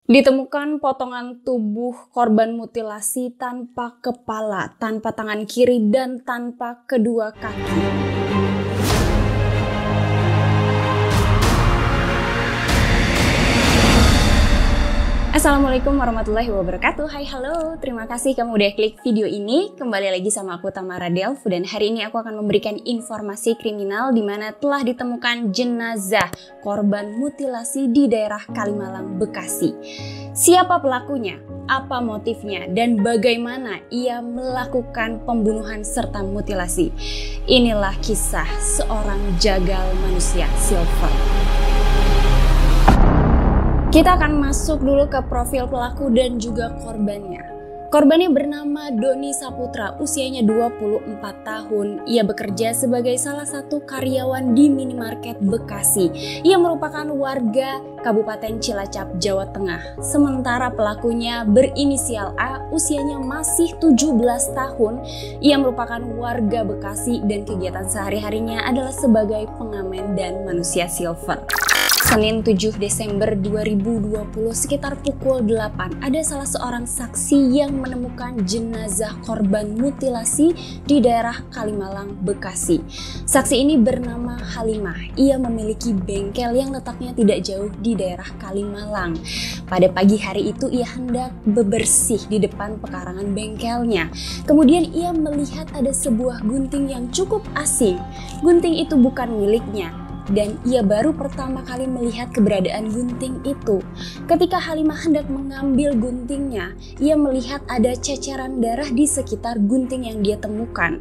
Ditemukan potongan tubuh korban mutilasi tanpa kepala, tanpa tangan kiri, dan tanpa kedua kaki. Assalamualaikum warahmatullahi wabarakatuh. Hai, halo. Terima kasih kamu udah klik video ini. Kembali lagi sama aku Tamara Delfu, dan hari ini aku akan memberikan informasi kriminal di mana telah ditemukan jenazah korban mutilasi di daerah Kalimalang, Bekasi. Siapa pelakunya? Apa motifnya? Dan bagaimana ia melakukan pembunuhan serta mutilasi? Inilah kisah seorang jagal manusia Silver. Kita akan masuk dulu ke profil pelaku dan juga korbannya. Korbannya bernama Doni Saputra, usianya 24 tahun. Ia bekerja sebagai salah satu karyawan di minimarket Bekasi. Ia merupakan warga Kabupaten Cilacap, Jawa Tengah. Sementara pelakunya berinisial A, usianya masih 17 tahun. Ia merupakan warga Bekasi dan kegiatan sehari-harinya adalah sebagai pengamen dan manusia silver. Senin 7 Desember 2020 sekitar pukul 8 ada salah seorang saksi yang menemukan jenazah korban mutilasi di daerah Kalimalang, Bekasi. Saksi ini bernama Halimah. Ia memiliki bengkel yang letaknya tidak jauh di daerah Kalimalang. Pada pagi hari itu ia hendak bebersih di depan pekarangan bengkelnya. Kemudian ia melihat ada sebuah gunting yang cukup asing. Gunting itu bukan miliknya, dan ia baru pertama kali melihat keberadaan gunting itu. Ketika Halimah hendak mengambil guntingnya, ia melihat ada ceceran darah di sekitar gunting yang dia temukan.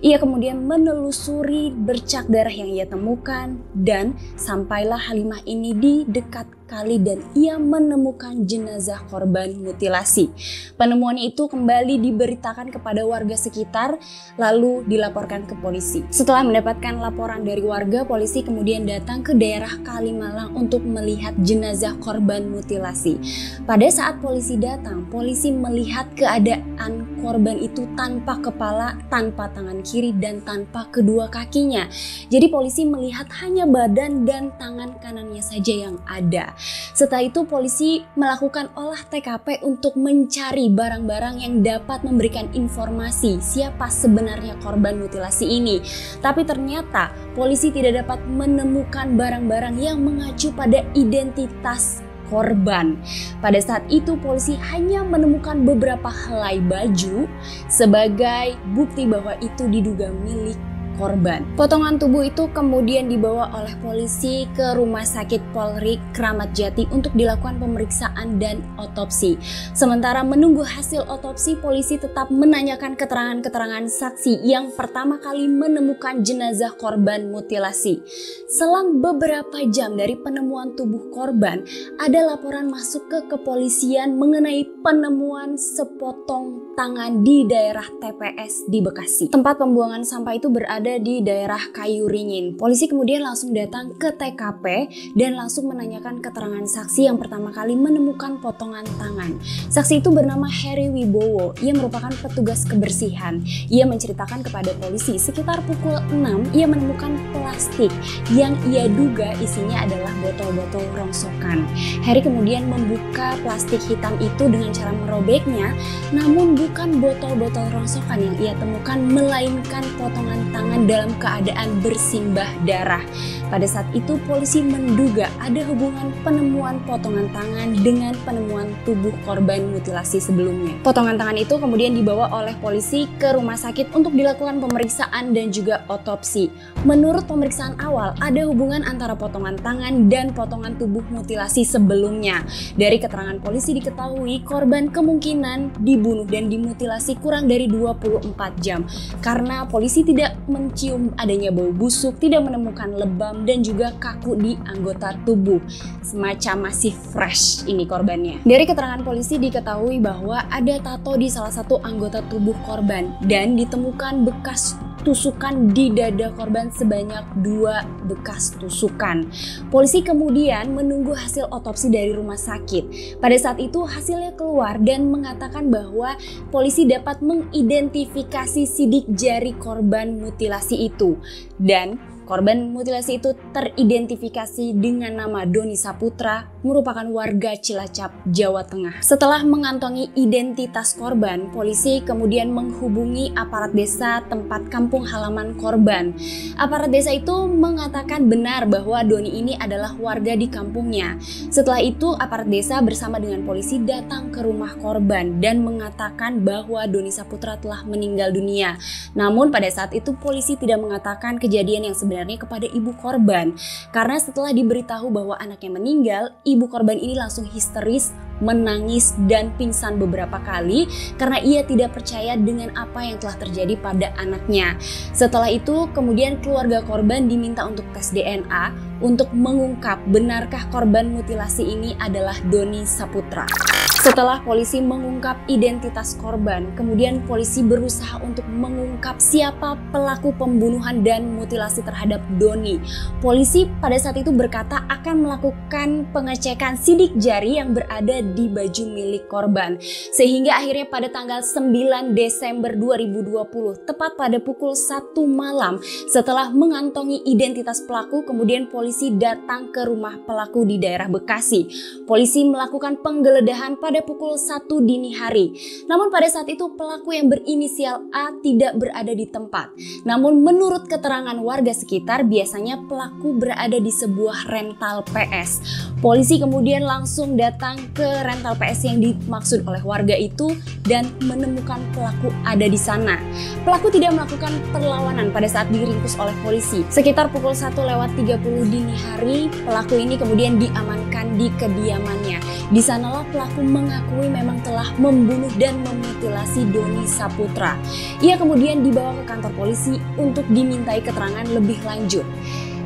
Ia kemudian menelusuri bercak darah yang ia temukan, dan sampailah Halimah ini di dekat kali dan ia menemukan jenazah korban mutilasi. Penemuannya itu kembali diberitakan kepada warga sekitar, lalu dilaporkan ke polisi. Setelah mendapatkan laporan dari warga, polisi kemudian datang ke daerah Kalimalang untuk melihat jenazah korban mutilasi. Pada saat polisi datang, polisi melihat keadaan korban itu tanpa kepala, tanpa tangan kiri, dan tanpa kedua kakinya. Jadi polisi melihat hanya badan dan tangan kanannya saja yang ada. Setelah itu polisi melakukan olah TKP untuk mencari barang-barang yang dapat memberikan informasi siapa sebenarnya korban mutilasi ini. Tapi ternyata polisi tidak dapat menemukan barang-barang yang mengacu pada identitas korban. Pada saat itu polisi hanya menemukan beberapa helai baju sebagai bukti bahwa itu diduga milik korban. Potongan tubuh itu kemudian dibawa oleh polisi ke Rumah Sakit Polri Kramat Jati untuk dilakukan pemeriksaan dan otopsi. Sementara menunggu hasil otopsi, polisi tetap menanyakan keterangan-keterangan saksi yang pertama kali menemukan jenazah korban mutilasi. Selang beberapa jam dari penemuan tubuh korban, ada laporan masuk ke kepolisian mengenai penemuan sepotong tangan di daerah TPS di Bekasi. Tempat pembuangan sampah itu berada di daerah Kayu Ringin. Polisi kemudian langsung datang ke TKP dan langsung menanyakan keterangan saksi yang pertama kali menemukan potongan tangan. Saksi itu bernama Heri Wibowo. Ia merupakan petugas kebersihan. Ia menceritakan kepada polisi sekitar pukul 6 ia menemukan plastik yang ia duga isinya adalah botol-botol rongsokan. Heri kemudian membuka plastik hitam itu dengan cara merobeknya, namun bukan botol-botol rongsokan yang ia temukan, melainkan potongan tangan dalam keadaan bersimbah darah. Pada saat itu polisi menduga ada hubungan penemuan potongan tangan dengan penemuan tubuh korban mutilasi sebelumnya. Potongan tangan itu kemudian dibawa oleh polisi ke rumah sakit untuk dilakukan pemeriksaan dan juga otopsi. Menurut pemeriksaan awal, ada hubungan antara potongan tangan dan potongan tubuh mutilasi sebelumnya. Dari keterangan polisi diketahui korban kemungkinan dibunuh dan dimutilasi kurang dari 24 jam karena polisi tidak mencium adanya bau busuk, tidak menemukan lebam dan juga kaku di anggota tubuh. Semacam masih fresh ini korbannya. Dari keterangan polisi diketahui bahwa ada tato di salah satu anggota tubuh korban dan ditemukan bekas tusukan di dada korban sebanyak 2 bekas tusukan. Polisi kemudian menunggu hasil otopsi dari rumah sakit. Pada saat itu hasilnya keluar dan mengatakan bahwa polisi dapat mengidentifikasi sidik jari korban mutilasi itu, dan korban mutilasi itu teridentifikasi dengan nama Doni Saputra merupakan warga Cilacap, Jawa Tengah. Setelah mengantongi identitas korban, polisi kemudian menghubungi aparat desa tempat kampung halaman korban. Aparat desa itu mengatakan benar bahwa Doni ini adalah warga di kampungnya. Setelah itu, aparat desa bersama dengan polisi datang ke rumah korban dan mengatakan bahwa Doni Saputra telah meninggal dunia. Namun pada saat itu polisi tidak mengatakan kejadian yang sebenarnya kepada ibu korban, karena setelah diberitahu bahwa anaknya meninggal, ibu korban ini langsung histeris, menangis dan pingsan beberapa kali karena ia tidak percaya dengan apa yang telah terjadi pada anaknya. Setelah itu kemudian keluarga korban diminta untuk tes DNA untuk mengungkap benarkah korban mutilasi ini adalah Doni Saputra. Setelah polisi mengungkap identitas korban, kemudian polisi berusaha untuk mengungkap siapa pelaku pembunuhan dan mutilasi terhadap Doni. Polisi pada saat itu berkata akan melakukan pengecekan sidik jari yang berada di baju milik korban. Sehingga akhirnya pada tanggal 9 Desember 2020, tepat pada pukul 1 malam, setelah mengantongi identitas pelaku, kemudian polisi datang ke rumah pelaku di daerah Bekasi. Polisi melakukan penggeledahan pada pukul 1 dini hari. Namun pada saat itu pelaku yang berinisial A tidak berada di tempat. Namun menurut keterangan warga sekitar, biasanya pelaku berada di sebuah rental PS. Polisi kemudian langsung datang ke rental PS yang dimaksud oleh warga itu dan menemukan pelaku ada di sana. Pelaku tidak melakukan perlawanan pada saat diringkus oleh polisi. Sekitar pukul 1:30 dini hari, pelaku ini kemudian diamankan di kediamannya. Di sanalah pelaku mengakui memang telah membunuh dan memutilasi Doni Saputra. Ia kemudian dibawa ke kantor polisi untuk dimintai keterangan lebih lanjut.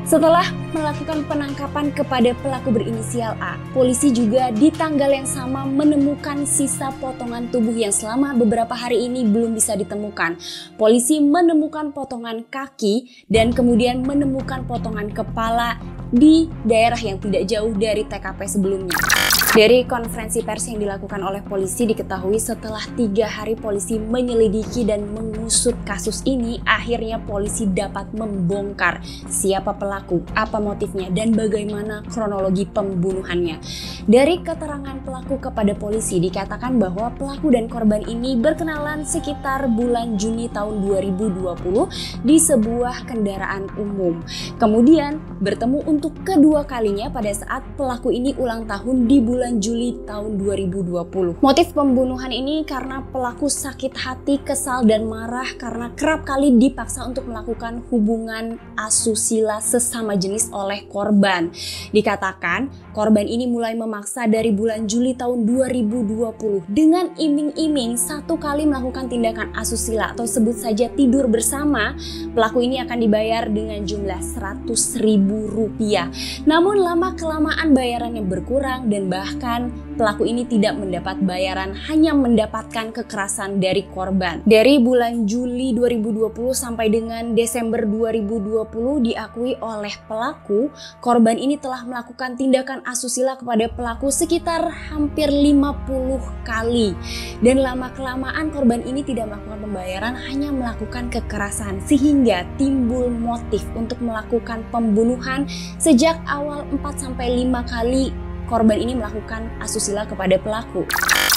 Setelah melakukan penangkapan kepada pelaku berinisial A, polisi juga di tanggal yang sama menemukan sisa potongan tubuh yang selama beberapa hari ini belum bisa ditemukan. Polisi menemukan potongan kaki dan kemudian menemukan potongan kepala di daerah yang tidak jauh dari TKP sebelumnya. Dari konferensi pers yang dilakukan oleh polisi diketahui setelah 3 hari polisi menyelidiki dan mengusut kasus ini, akhirnya polisi dapat membongkar siapa pelaku, apa motifnya, dan bagaimana kronologi pembunuhannya. Dari keterangan pelaku kepada polisi dikatakan bahwa pelaku dan korban ini berkenalan sekitar bulan Juni tahun 2020 di sebuah kendaraan umum. Kemudian bertemu untuk kedua kalinya pada saat pelaku ini ulang tahun di bulan Juli tahun 2020. Motif pembunuhan ini karena pelaku sakit hati, kesal dan marah karena kerap kali dipaksa untuk melakukan hubungan asusila sesama jenis oleh korban. Dikatakan korban ini mulai memaksa dari bulan Juli tahun 2020 dengan iming-iming 1 kali melakukan tindakan asusila atau sebut saja tidur bersama, pelaku ini akan dibayar dengan jumlah Rp100.000. Namun lama-kelamaan bayarannya berkurang dan bahkan pelaku ini tidak mendapat bayaran, hanya mendapatkan kekerasan dari korban. Dari bulan Juli 2020 sampai dengan Desember 2020 diakui oleh pelaku, korban ini telah melakukan tindakan asusila kepada pelaku sekitar hampir 50 kali. Dan lama-kelamaan korban ini tidak melakukan pembayaran, hanya melakukan kekerasan sehingga timbul motif untuk melakukan pembunuhan. Sejak awal 4-5 kali korban ini melakukan asusila kepada pelaku.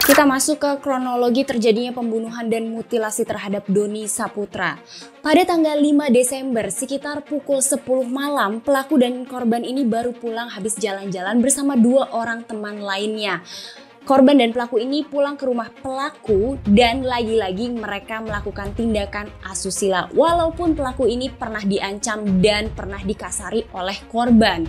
Kita masuk ke kronologi terjadinya pembunuhan dan mutilasi terhadap Doni Saputra. Pada tanggal 5 Desember sekitar pukul 10 malam, pelaku dan korban ini baru pulang habis jalan-jalan bersama 2 orang teman lainnya. Korban dan pelaku ini pulang ke rumah pelaku dan lagi-lagi mereka melakukan tindakan asusila. Walaupun pelaku ini pernah diancam dan pernah dikasari oleh korban,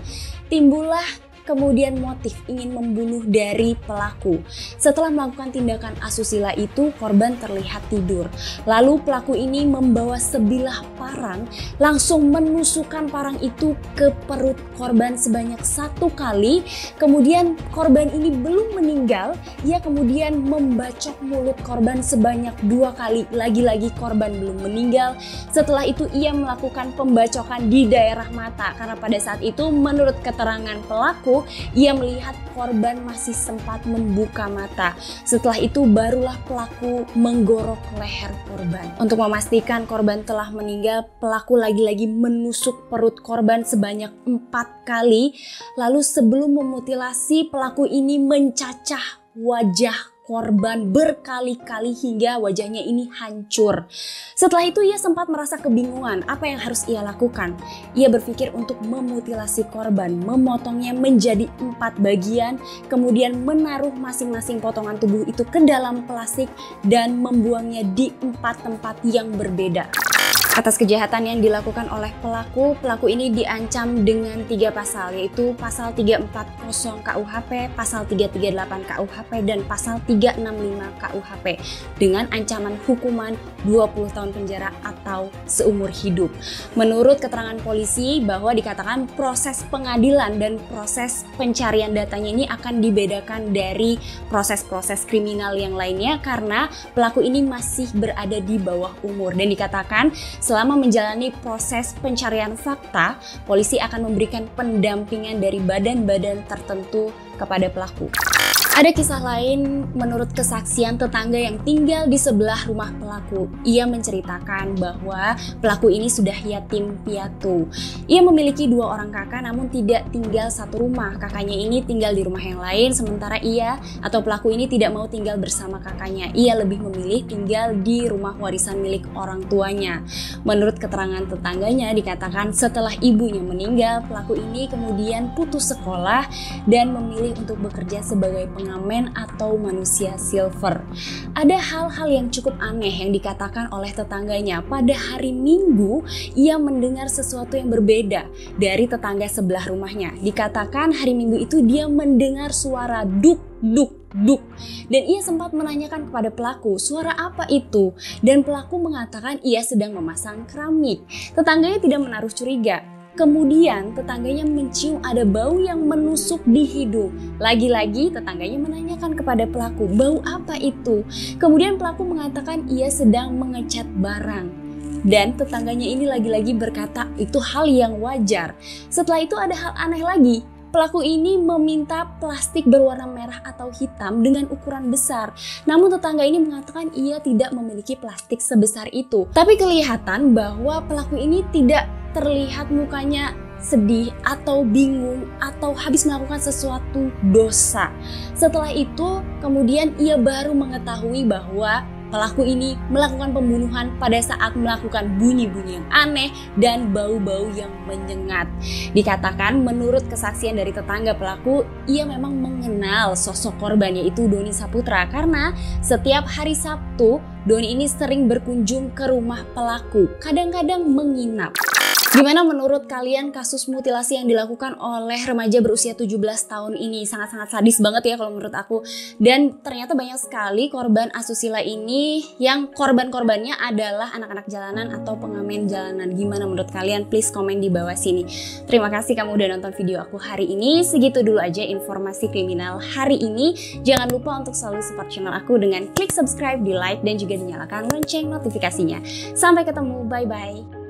timbullah kemudian motif ingin membunuh dari pelaku. Setelah melakukan tindakan asusila itu, korban terlihat tidur. Lalu pelaku ini membawa sebilah parang, langsung menusukkan parang itu ke perut korban sebanyak 1 kali. Kemudian korban ini belum meninggal, ia kemudian membacok mulut korban sebanyak 2 kali. Lagi-lagi korban belum meninggal. Setelah itu ia melakukan pembacokan di daerah mata, karena pada saat itu menurut keterangan pelaku, pelaku, ia melihat korban masih sempat membuka mata. Setelah itu barulah pelaku menggorok leher korban. Untuk memastikan korban telah meninggal, pelaku lagi-lagi menusuk perut korban sebanyak 4 kali. Lalu sebelum memutilasi, pelaku ini mencacah wajah korban berkali-kali hingga wajahnya ini hancur. Setelah itu ia sempat merasa kebingungan apa yang harus ia lakukan. Ia berpikir untuk memutilasi korban, memotongnya menjadi 4 bagian, kemudian menaruh masing-masing potongan tubuh itu ke dalam plastik dan membuangnya di 4 tempat yang berbeda. Atas kejahatan yang dilakukan oleh pelaku ini diancam dengan 3 pasal, yaitu pasal 340 KUHP, pasal 338 KUHP, dan pasal 365 KUHP dengan ancaman hukuman 20 tahun penjara atau seumur hidup. Menurut keterangan polisi bahwa dikatakan proses pengadilan dan proses pencarian datanya ini akan dibedakan dari proses-proses kriminal yang lainnya karena pelaku ini masih berada di bawah umur, dan dikatakan selama menjalani proses pencarian fakta, polisi akan memberikan pendampingan dari badan-badan tertentu kepada pelaku. Ada kisah lain menurut kesaksian tetangga yang tinggal di sebelah rumah pelaku. Ia menceritakan bahwa pelaku ini sudah yatim piatu. Ia memiliki 2 orang kakak namun tidak tinggal satu rumah. Kakaknya ini tinggal di rumah yang lain, sementara ia atau pelaku ini tidak mau tinggal bersama kakaknya. Ia lebih memilih tinggal di rumah warisan milik orang tuanya. Menurut keterangan tetangganya dikatakan setelah ibunya meninggal, pelaku ini kemudian putus sekolah dan memilih untuk bekerja sebagai pengamen atau manusia silver. Ada hal-hal yang cukup aneh yang dikatakan oleh tetangganya. Pada hari Minggu, ia mendengar sesuatu yang berbeda dari tetangga sebelah rumahnya. Dikatakan hari Minggu itu dia mendengar suara duk, duk, duk. Dan ia sempat menanyakan kepada pelaku, suara apa itu? Dan pelaku mengatakan ia sedang memasang keramik. Tetangganya tidak menaruh curiga. Kemudian tetangganya mencium ada bau yang menusuk di hidung. Lagi-lagi tetangganya menanyakan kepada pelaku, bau apa itu? Kemudian pelaku mengatakan ia sedang mengecat barang. Dan tetangganya ini lagi-lagi berkata itu hal yang wajar. Setelah itu ada hal aneh lagi. Pelaku ini meminta plastik berwarna merah atau hitam dengan ukuran besar. Namun tetangga ini mengatakan ia tidak memiliki plastik sebesar itu. Tapi kelihatan bahwa pelaku ini tidak terlihat mukanya sedih atau bingung atau habis melakukan sesuatu dosa. Setelah itu kemudian ia baru mengetahui bahwa pelaku ini melakukan pembunuhan pada saat melakukan bunyi-bunyi yang aneh dan bau-bau yang menyengat. Dikatakan menurut kesaksian dari tetangga pelaku, ia memang mengenal sosok korban yaitu Doni Saputra karena setiap hari Sabtu Doni ini sering berkunjung ke rumah pelaku, kadang-kadang menginap. Gimana menurut kalian kasus mutilasi yang dilakukan oleh remaja berusia 17 tahun ini? Sangat-sangat sadis banget ya kalau menurut aku. Dan ternyata banyak sekali korban asusila ini yang korban-korbannya adalah anak-anak jalanan atau pengamen jalanan. Gimana menurut kalian? Please komen di bawah sini. Terima kasih kamu udah nonton video aku hari ini. Segitu dulu aja informasi kriminal hari ini. Jangan lupa untuk selalu support channel aku dengan klik subscribe, di like, dan juga dinyalakan lonceng notifikasinya. Sampai ketemu, bye-bye.